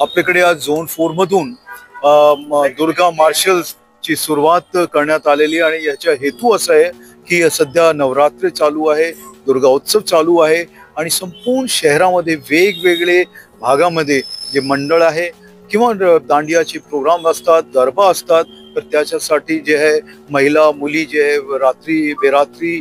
आपल्याकडे आज झोन 4 मधून दुर्गा मार्शल्स ची सुरुवात करण्यात आलेली आणि याचा हेतू असा आहे की सध्या नवरात्र चालू आहे, दुर्गा उत्सव चालू आहे आणि संपूर्ण शहरामध्ये वेगवेगळे भागामध्ये जे मंडळ आहे किंवा दांडियाचे प्रोग्राम असतात, गरबा असतात, तर त्याच्यासाठी जे आहे महिला मुली जे आहे रात्री बेरात्री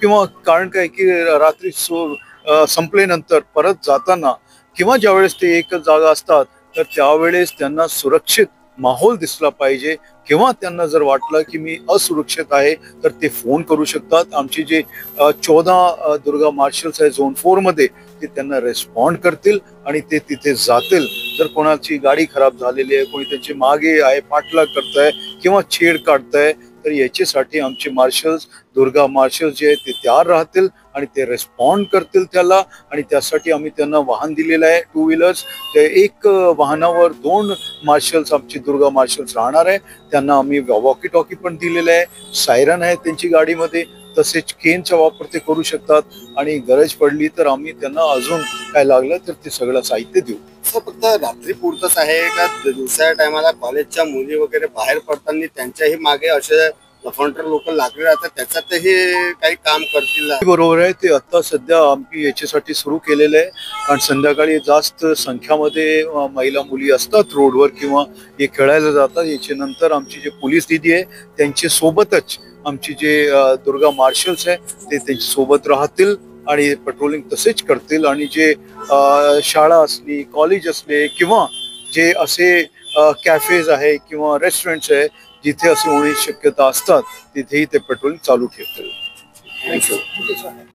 किंवा कारण काय की रात्री संपल्यानंतर परत जाताना किंवा ज्यावेळेस ते एकच जागा असतात तर त्यावेळेस त्यांना सुरक्षित माहोल दिसला पाहिजे किंवा त्यांना जर वाटलं की मी असुरक्षित आहे तर ते फोन करू शकतात. आमची जे 14 दुर्गा मार्शल्स आहे झोन 4 मध्ये ते त्यांना रिस्पॉन्ड करतील आणि ते तिथे जातील. जर कोणाची गाडी खराब झालेली आहे, कोणी त्यांची मागे आहे, पाठलाग करताय किंवा छेड काढताय, तर याच्यासाठी आमचे मार्शल्स दुर्गा मार्शल्स जे आहेत ते तयार राहतील आणि ते रिस्पॉन्ड करतील त्याला. आणि त्यासाठी आम्ही त्यांना वाहन दिलेलं आहे, 2 व्हीलर्स. ते एक वाहनावर 2 मार्शल्स आमचे दुर्गा मार्शल्स राहणार आहे. त्यांना आम्ही वॉकी टॉकी पण दिलेलं आहे, सायरन आहे त्यांची गाडीमध्ये, तसेच केनचा वापर ते करू शकतात आणि गरज पडली तर आम्ही त्यांना अजून काय लागलं तर ते सगळं साहित्य देऊ. फक्त रात्री पुरतच आहे का दुसऱ्या टायमाला कॉलेजच्या मुली वगैरे बाहेर पडताना त्यांच्याही मागे असे लफंडर लोक लागले राहतात, त्याच्यातही काही काम करतील? बरोबर आहे, ते आता सध्या आम्ही याच्यासाठी सुरू केलेलं आहे. कारण संध्याकाळी जास्त संख्यामध्ये महिला मुली असतात रोडवर किंवा हे खेळायला जातात. याच्यानंतर आमची जे पोलीस दिदी आहे त्यांच्या सोबतच आमची जे दुर्गा मार्शल्स आहे ते त्यांच्या सोबत राहतील आणि पेट्रोलिंग तसेच करतील. आणि जे शाळा असली, कॉलेज असले किंवा जे असे कॅफेज आहे किंवा रेस्टॉरंट्स आहे जिथे असे होण्याची शक्यता असतात तिथेही ते पेट्रोलिंग चालू ठेवतील. थँक्यू.